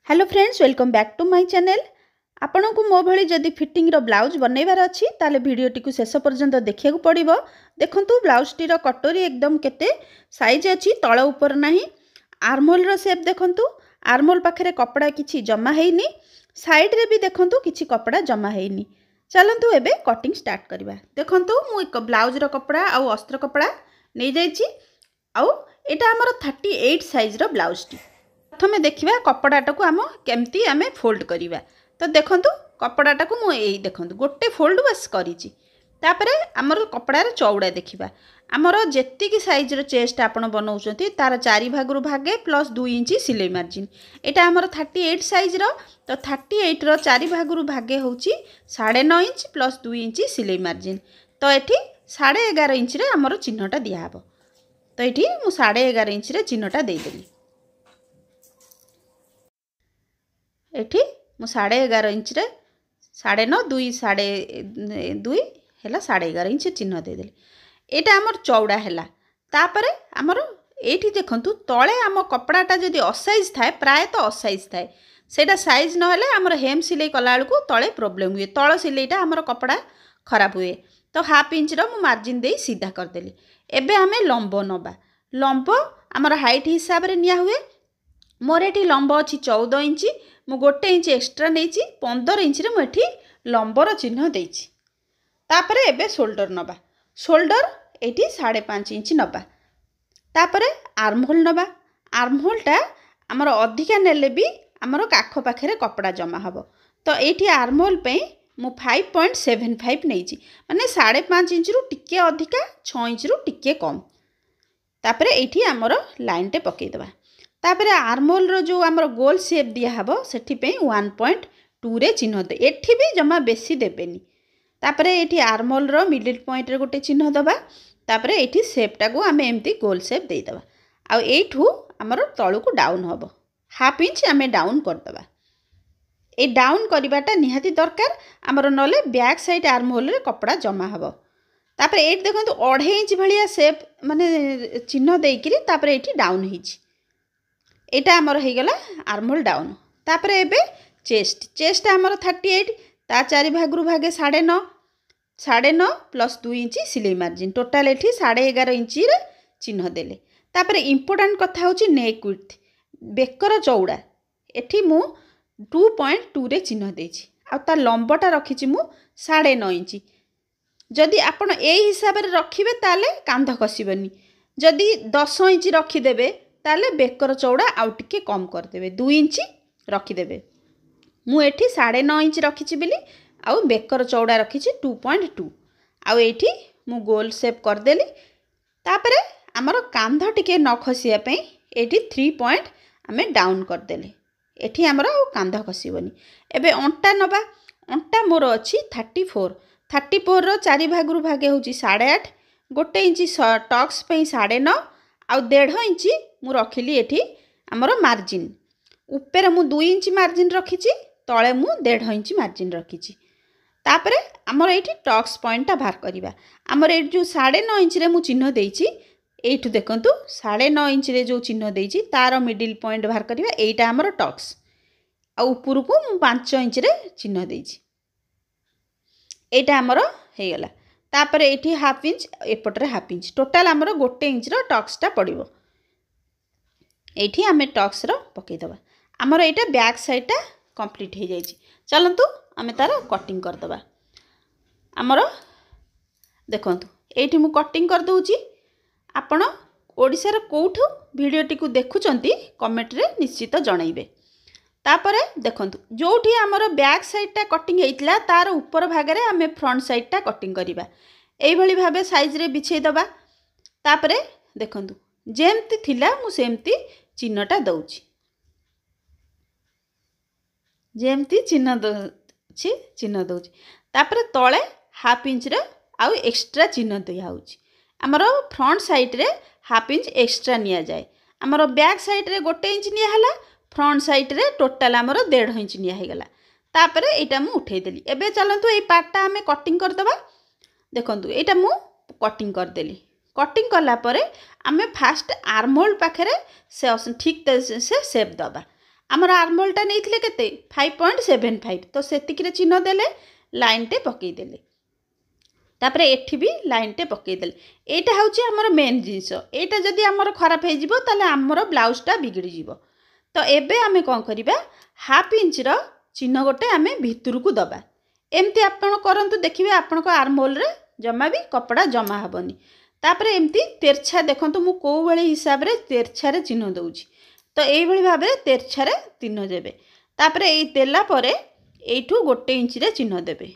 Hello friends, welcome back to my channel. आपन को मो भली जदि फिटिंग रो ब्लाउज बनैबार अछि ताले वीडियोटी को शेष पर्यंत देखिया को पड़िबो। देखंतु ब्लाउज टी रो कटोरी एकदम केते साइज अछि, तळ ऊपर नाही। आर्महोल रो शेप देखंतु, आर्महोल पाखरे कपड़ा किछि जमा हेइनी, साइड रे भी देखंतु किछि कपड़ा जमा हेइनी। चलंतु एबे कटिंग स्टार्ट करिबा। देखंतु मु एक ब्लाउज रो कपड़ा आ अस्त्र कपड़ा नै जाइछि आउ एटा हमर 38 साइज रो ब्लाउज टी। प्रथम देखिए कपड़ाटा को आम केमती आम फोल्ड करवा। तो देखंतु कपड़ाटा को मुझे देखंतु गोटे फोल्ड बस करिछि। तापरे आमर कपड़ार चौड़ा देखिबा। आमर जेतिकी साइज रो चेस्ट आपण बनाउछंती तार 4 भागरु भागे प्लस 2 इंची सिलाई मार्जिन। एटा आमर 38 साइज रो, तो 38 रो 4 भागरु भागे होउची 9.5 इंच प्लस 2 इंची सिलाई मार्जिन। तो एठी 11.5 इंच रे आमर चिन्हटा दिया हबो। तो एठी मु 11.5 इंच रे चिन्हटा देई देली। एठी मु 11.5 इंच रे 9.5 2 2.5 हैला 11.5 इंच चिन्ह दे देली। एटा हमर चौड़ा हैला। तापरे हमर एठी देखंतु तळे हम कपड़ाटा जदि असाइज थाए, प्राय तो असाइज थाए, सेटा साइज न हेले हमर हेम सिलाई कला को तळे प्रॉब्लम हुए, तळ सिलाईटा हमर कपड़ा खराब हुए। तो हाफ इंच रो मु मार्जिन देई सीधा कर देली। एबे हमें लंब नबा। लंब हमर हाइट हिसाब रे निया हुए। मोर एठी लंब अछि 14 इंच, मु गोटे इंच एक्स्ट्रा नेछि 15 इंच रे मु एठी लंबर चिन्ह देछि। तापरे एबे शोल्डर नबा। शोल्डर एठी 5.5 इंच नबा। तापरे आर्महोल नबा। आर्महोलटा हमर अधिका नेले भी हमर काख पाखरे कपड़ा जमा हबो। तो एठी आर्महोल पे मु 5.75 नेछि, माने 5.5 इंच रु टिके अधिका, 6 इंच रु टिके कम। तापरे एठी हमर लाइन टे पकेइ दबा। तापरे आर्महोल रो जो हमर गोल शेप दिया हबो सेठी पे 1.2 रे चिन्ह दे। एठी भी जमा बेसी देबेनी। तापरे एठी आर्महोल रो मिडिल पॉइंट रे गोटे चिन्ह दबा। तापरे एठी शेपटा को हमें एम्ति गोल शेप दे दबा। आ एठू हमर तळु को डाउन हबो, हाफ इंच हमें डाउन कर दबा। ए डाउन करिबाटा निहाती दरकार, हमर नले बैक साइड आर्महोल रे कपड़ा जमा हबो। तापरे एठी देखंतु 2.5 इंच भलिया शेप माने चिन्ह देइकिरी तापरे एठी डाउन हिची। एटा हमर हे गला आर्महोल डाउन। तापरे एबे चेस्ट हमर 38, ता 4 भागरु भागे 9.5, 9.5 प्लस 2 इंच सिलाई मार्जिन, टोटल एठी 11.5 इंच रे चिन्ह देले। तापरे इंपोर्टेंट कथा होची नेक विड्थ, बेकर चौड़ा। एठी मु 2.2 रे चिन्ह देछि। आ ता लंबटा रखिछि मु 9.5 इंच। जदि आपण ए हिसाब रे रखिबे ताले कांध कसिबनी। जदि 10 इंच रखि देबे ताले बेकर चौड़ा आउ टिके कम कर देबे, 2 इंच रखि देबे। मु एठी 9.5 इंच रखिछि बिली आउ बेकर चौड़ा रखिछि 2.2। आउ एठी मु गोल शेप कर देली। तापरे हमर कांध टिके न खसिया पे एठी 3 पॉइंट हमें डाउन कर देले। एठी हमर आउ कांध खसिबनी। एबे अंटा नबा। अंटा मोर अछि 34। 34 रो 4 भागरु भागे होची 8.5, गोटे इंच टक्स पे 9.5 आउ 1.5 इंच मु रखिली एठी हमर मार्जिन। ऊपर मु 2 इंच मार्जिन रखिछि, तळे मु 1.5 इंच मार्जिन रखिछि। तापरे हमर एठी टक्स पॉइंट ता बाहर करिबा। हमर एठी जो 9.5 इंच रे मु चिन्ह देइछि, एठु देखंतु 9.5 इंच रे जो चिन्ह देइछि तार मिडिल पॉइंट बाहर करिबा। एटा हमर टक्स। आ ऊपर को मु 5 इंच रे चिन्ह देइछि। एटा हमर हे गला। तापरे एठी हाफ इंच, एपटरे हाफ इंच, टोटल हमर गोटे इंच रो टक्स ता पड़िबो। एठी हमें टक्स रो पकेइ दबा। हमर एटा बैक साइड ता कंप्लीट हो जाइछि। चलंतु हमें तार कटिंग कर दबा। हमर देखंतु एठी मु कटिंग कर दोउछि। आपण ओडिसा रे कोठु वीडियोटी को देखुचंती कमेंट रे निश्चित जणाइबे। तापरे देखंतु जोठी हमर बैक साइड ता कटिंग हेइतला तार ऊपर भाग रे हमें फ्रंट साइड ता कटिंग करिबा। एई भली भाबे साइज रे बिछेइ दबा। तापरे देखंतु जेमती थिला मु सेमती चिन्हटा दउछि। जेमती चिन्ह दउछि, चिन्ह दउछि। तापरे तळे हाफ इंच रे आउ एक्स्ट्रा चिन्ह दिया होछि। हमर फ्रंट साइड रे हाफ इंच एक्स्ट्रा निया जाय। हमर बैक साइड रे गोटे इंच निया हला, फ्रंट साइड रे टोटल हमर 1.5 इंच निया हे गला। तापरे एटा मु उठेइ देली। एबे चलंतु ए पार्टटा हमें कटिंग कर दबा। देखंतु एटा मु कटिंग कर देली। कटिंग कला परे हमें फास्ट आर्महोल पाखरे से ठीक से शेप दबा। आमर आर्मोलटा नहीं केते 5.75 तो सेतिकिरे चिन्ह देले लाइनटे पकईदेले तापर एठी भी लाइनटे पकईदेले एटा हूँ आमर मेन जिनस एटा जदि आमर खराब हो ताले आमर ब्लाउजटा बिगड़ी जीवो। तो एबे आमे कौन करिबा हाफ इंच रो चिन्ह गोटे आमे भितर को दबा एमती आपण करंतु देखिबे आपण को आर्महोल रे जमा भी कपड़ा जमा हबनी। तापर एमती तेरछा देखंतु मु को भली हिसाब रे तेरछा रे चिन्ह दउची तो एई भली भाबे तेरछा रे चिन्ह देबे। तापर एई देला परे एठू गोटे इंच रे चिन्ह देबे।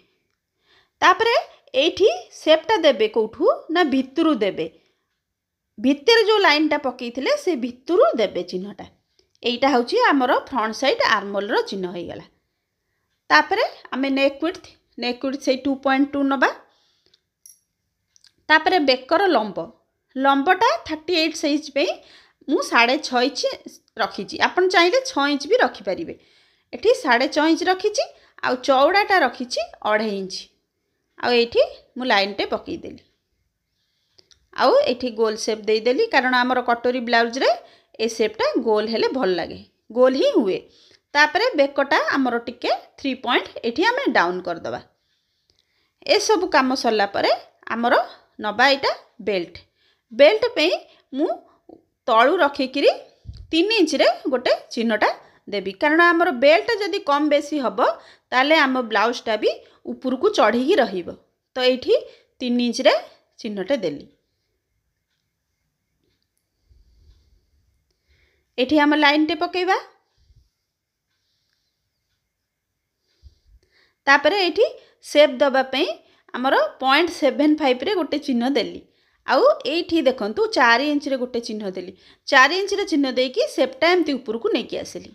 तापर एठी शेपटा देबे कोठू ना भितरु देबे भितर जो लाइनटा पकईथिले से भितरु देबे चिन्हटा। एइटा हउची हमर फ्रंट साइड आर्महोल रो चिन्ह होई गला। तापर आमे नेक विड्थ से 2.2 नबा। तापर बेकर लंबटा 38 साइज पे मु 6.5 इंच रखी आपन चाहिए 6 इंच भी रखिपारे एठी 6.5 इंच रखी आ चौड़ाटा रखी 2.5 इंच आउ एठी मु लाइनटे पकईदेली आउ एठी गोल शेप देदेली कारण आमर कटोरी ब्लाउज रे ए शेपटा गोल हेले भल लगे गोल ही हुए। तापर बेकटा आमर टिके 3 पॉइंट एठी आमे डाउन कर दबा। ए सब काम सरला परे आमर नबा एटा बेल्ट पे मु तळु रखिकिरी 3 इंच रे गोटे चिन्हटा देबी कारण आमर बेल्ट जदि कम बेसी हबो ताले आम ब्लाउजटा भी ऊपर को चढ़ी ही रहिबो। तो एठी 3 इंच रे चिन्हटे देली। एठी आम लाइनटे पकेबा। तापर एठी शेप दबा पे आमर 0.75 रे गोटे चिन्ह देली आउ एठी देखंतु 4 इंच रे गोटे चिन्ह देली 4 इंच रे चिन्ह देकी शेपटा एमती ऊपर को नेकी आसली।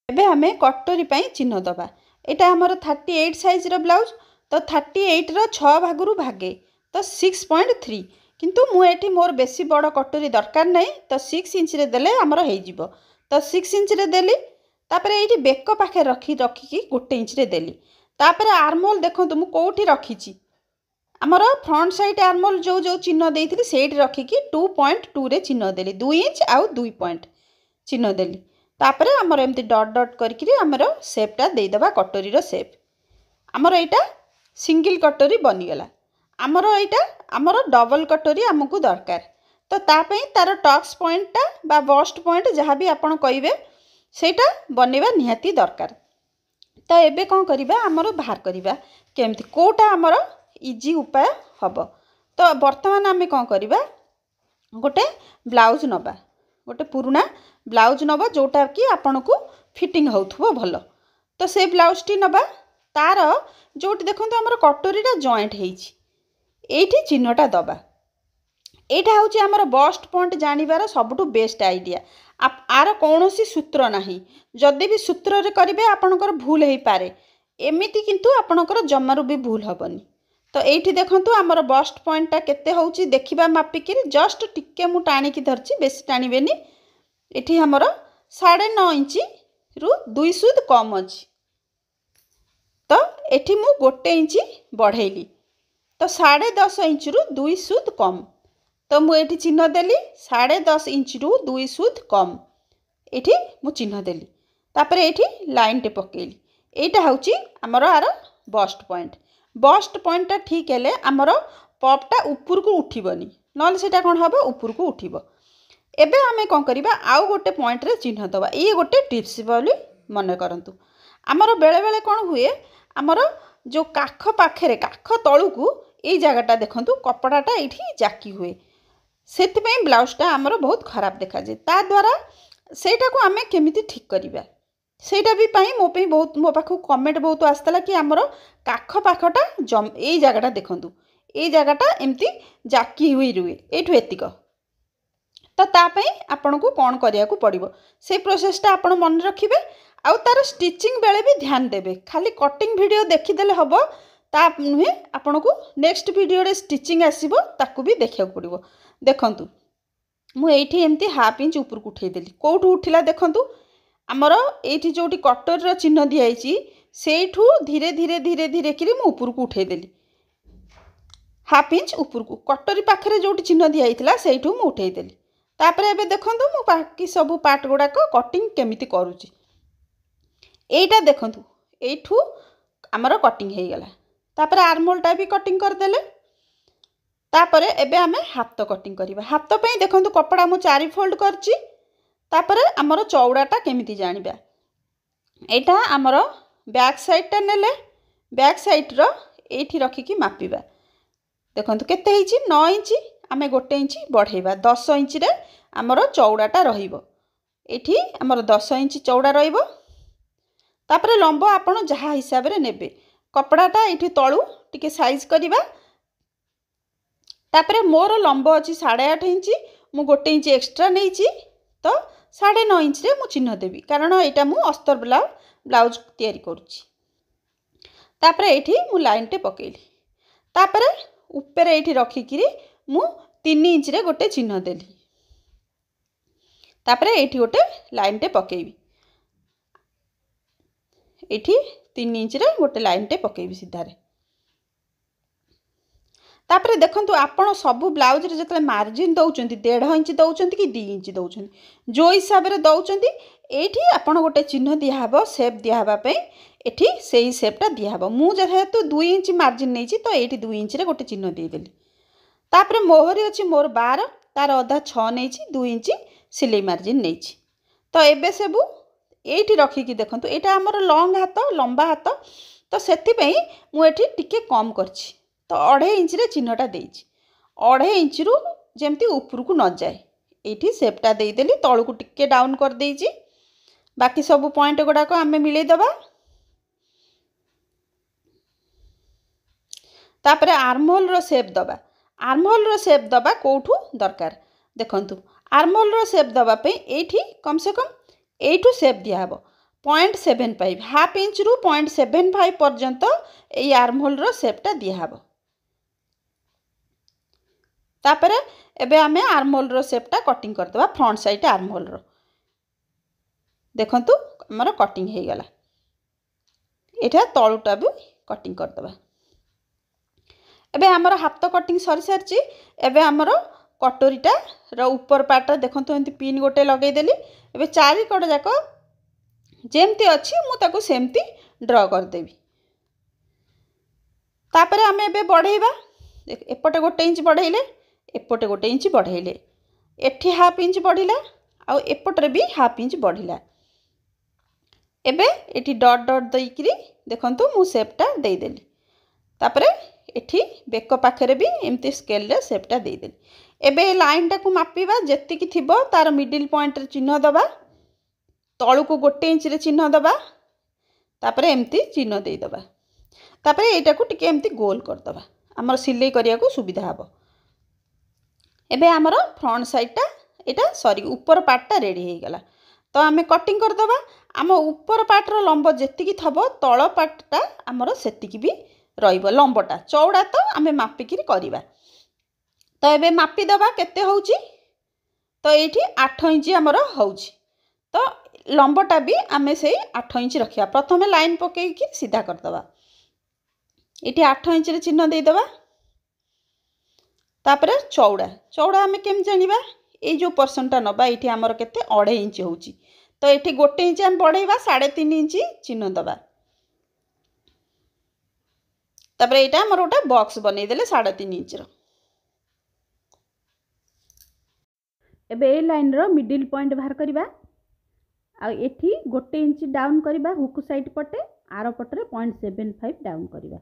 एबे हमें कटोरी पाई चिन्ह दबा। एटा हमर 38 साइज रो ब्लाउज तो 38 रो 6 भागरु भागे तो 6.3 किंतु मु एठी मोर बेसी बड़ कटोरी दरकार नहीं तो 6 इंच रे देले हमर हेई जिवो तो 6 इंच रे देली। तापर एठी बेक पाखे रखी गोटे इंच रे देली। तापर आर्महोल देखंतु मु कोठी रखीची हमर फ्रंट साइड आर्महोल जो जो चिन्ह देइथिली सेठी रखिकी 2.2 रे चिन्ह देली 2 इंच आउ 2 पॉइंट चिन्ह देली। तापर हमर एमती डॉट डॉट करके हमर शेपटा देइदबा कटोरी रो शेप। हमर एटा सिंगल कटोरी बनिगला। हमर एटा हमर डबल कटोरी हमकु दरकार तो तापई तार टक्स पॉइंटटा बा बस्ट पॉइंट जहाँ भी आपण कहिबे सेटा बनेबा निहाती दरकार। तो एबे कौन करिबा हमर बाहर करिबा केमती कोटा हमर इजी उपाय हबो। तो वर्तमान आमे कौन करिबा गोटे ब्लाउज नबा गोटे पुराना ब्लाउज नबा जोटा कि आपन को फिटिंग होथुबो भलो। तो से ब्लाउज टी नबा तार जोटी देखंतु हमर कटोरीटा जॉइंट हेइछि एठी चिन्हटा दबा। एटा होछि हमर बस्ट पॉइंट जानिबार सबटु बेस्ट आइडिया। आर कौनसी सूत्र नाही जदि भी सूत्र रे करिवे आपनकर भूल हेई पारे एमिति किंतु आपनकर जमारु भी भूल हबनी। तो एठी देखंतु हमर बस्ट पॉइंटटा केते होछि देखिबा मापिकिरी जस्ट टिके मु टाणी की धरछि बेसी टाणीबेनी। एठी हमर 9.5 इंच रु 2 सूद कम अछि तो एठी मु गोटे इंच बढ़ेली तो 10.5 इंच रु 2 सूद कम तो मु एठी चिन्ह देली 10.5 इंच रु 2 सूद कम एठी मु चिन्ह देली। तापर एठी लाइन टे पकेली एटा होची हमर आर बस्ट पॉइंट ठीक हेले हमर पपटा ऊपर को उठिबनी नले सेटा कोन हबो ऊपर को उठिबो। एबे आमे कोन करिबा आउ गोटे पॉइंट रे चिन्ह दबा। ये गोटे टिप्स बोली मन करंतु हमर बेले बेले कोन हुए हमर जो काख पाखरे काख तळु को ए जगहटा देखंतु कपड़ाटा एठी जाकी हुए सेति ब्लाउजटा हमर बहुत खराब देखा जे ता द्वारा सेटा को आमे केमिति ठीक करिबा सेटा भी पाई मो पे बहुत मो पाखु कमेंट बहुत आस्तला कि हमर काख पाखटा ए जगहटा देखंतु ए जगहटा एमती जाकी हुई रुए एठु एतिक तो तापई आपन को कौन करिया को पड़िबो से प्रोसेसटा आपन मन रखिबे आउ तार स्टिचिंग बेले भी ध्यान देबे। खाली कटिंग वीडियो देखि देले हबो ता नुहे आपन को नेक्स्ट वीडियो रे स्टिचिंग आसीबो ताकू भी देखिया को पड़िबो। देखंतु मु एठी एमती हाफ इंच ऊपर को उठै देली कोठु उठिला देखंतु हमर एठी जोटी कटर रो चिन्ह दियाइची सेठु धीरे धीरे धीरे धीरे करी मु ऊपर को उठै देली हाफ इंच ऊपर को कटरी पाखरे जोटी चिन्ह दियाइतला सेठु मु उठै देली। तापर एबे देखंतु मु बाकी सब पार्ट गुड़ाक कटिंग केमिति करूची एटा देखंतु एठू आमर कटिंग हो गला तापर आर्महोलटा भी कटिंग करदेले तापर एबे आमे हाथ कटिंग करबा हाथ पे देखंतु कपड़ा मु 4 फोल्ड करची तापर आमर चौड़ाटा केमिति जानिबा एटा आमर बैक साइडटा नेले बैक साइड रो एठी रखिकी मापिबा देखंतु केते हिची 9 इंच आमे 1 इंच बढ़ेबा 10 इंच रे आमर चौड़ाटा रहिबो एठी आमर 10 इंच चौड़ा रहिबो तापर लंब आपण जहा हिसाब रे नेबे कपड़ाटा एठी तळू टिके साइज करिबा तापर मोर लंब अछि 8.5 इंच मु 1 इंच एक्स्ट्रा नेइची तो 9.5 इंच रे मु चिन्ह देबी कारण एटा मु अस्तर ब्लाउज तयारी करूची तापर एठी मु लाइन टे पकेली तापर ऊपर एठी रखिकिरी मु 3 इंच रे गोटे चिन्ह देली तापर एठी गोटे लाइन टे पकेबी एठी 3 इंच रे गोटे लाइन टे पकेबी सीधा रे तापर देखंतु आपण सब ब्लाउज रे जतले मार्जिन दउचंती 1.5 इंच दउचंती कि 2 इंच दउचंती जो हिसाब रे दउचंती एठी आपण गोटे चिन्ह दिया हबो शेप दिया हबा पे एठी सेही शेपटा दिया हबो मु जेहेतु 2 इंच मार्जिन नेची तो एठी 2 इंच रे गोटे चिन्ह दे देली तापर मोहरी अछि मोर 12 तार अधा 6 नेची 2 इंच सिलाई मार्जिन नेची तो एबे सेबु एठी रखी कि देखंतु एटा हमर लॉन्ग हाथ लंबा हाथ तो सेति पई मु एठी टिके कम करछि तो 2.5 इंच रे चिन्हटा देछि 2.5 इंच रु जेमती ऊपर को न जाए एठी शेपटा दे देली तळु को टिके डाउन कर देछि बाकी सब पॉइंट गुडा को हमें मिले दबा तापर आर्महोल रो शेप दबा आर्महोल रो शेप दबा कोठू दरकार देखंतु आर्महोल रो शेप दबा पे एठी कम से कम एठू शेप दिया हबो 0.75 हाफ इंच रु 0.75 पर्यंत ए आर्महोल रो शेपटा दिया हबो तापर एबे हमें आर्महोल रो शेपटा कटिंग कर दबा फ्रंट साइड आर्महोल रो देखंतु हमर कटिंग हे गला एठा तळुटा भी कटिंग कर दबा एबे हमर हाथ कटिंग सरी सारची एबे हमर कटोरीटा रो ऊपर पार्ट देखंतु एंती पिन गोटे लगै देली एबे चारि कड जाको जेमती अछि मु ताको सेमती ड्रा कर देबी तापर हमें एबे बढ़ेबा एपटे 1 इंच बढ़ेले एपटे 1 इंच बढ़ेले एठी हाफ इंच बढ़िला आ एपटरे भी हाफ इंच बढ़िला एबे एठी डॉट डॉट देइकरी देखंतु मु शेपटा दे देली तापर एठी बेक पाखरे भी एमती स्केल रे शेपटा दे देली एबे लाइन टा को मापिबा जेति की थिबो तार मिडिल पॉइंट रे चिन्ह दबा तळु को 1 इंच रे चिन्ह दबा तापर एमती चिन्ह दे दबा तापर एटा को टिके एमती गोल कर दबा हमर सिलाई करिया को सुविधा हबो एबे हमर फ्रंट साइडटा एटा सॉरी ऊपर पार्टटा रेडी हे गला तो आमे कटिंग कर दबा आम ऊपर पार्ट रो लंब जेति की थबो तळ पार्टटा हमर सेति की भी रहिबो लंबटा चौड़ा तो आमे मापिकिरी करिबा तो एबे मापी दबा केते होउची तो एठी 8 इंच हमर होउची तो लंबटा भी आमे से 8 इंच रखिया प्रथमे लाइन पके की सीधा कर दबा एठी 8 इंच रे चिन्ह दे दबा तापर चौड़ा चौड़ा आमे केम जानिबा ए जो पर्सनटा नबा एठी हमर केते 2.5 इंच होउची तो एठी 1 इंच हम बढ़ेबा 3.5 इंच चिन्ह दबा तापर एटा हमर ओटा बॉक्स बनै देले 3.5 इंच रो एबे ए लाइन रो मिडिल पॉइंट बाहर करबा आ एठी 1 इंच डाउन करबा हुक साइड पटे आरो पटरे 0.75 डाउन करबा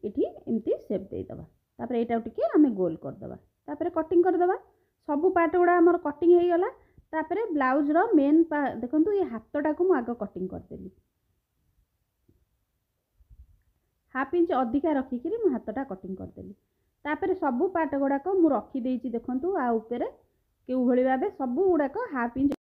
एठी एमती शेप दे दबा तापर एटा टिके हमें गोल कर दबा तापर कटिंग कर दबा सब पार्ट गुडा हमर कटिंग हे गला तापर ब्लाउज रो मेन देखंतु ये हाथटा को मु आगो कटिंग कर देली हाफ इंच अधिका रखिकिरी मु हाथटा कटिंग कर देली तापर सब पार्ट गुडा को मु रखी देइची देखंतु आ ऊपर के उभଳି भाबे सब गुडा को हाफ इंच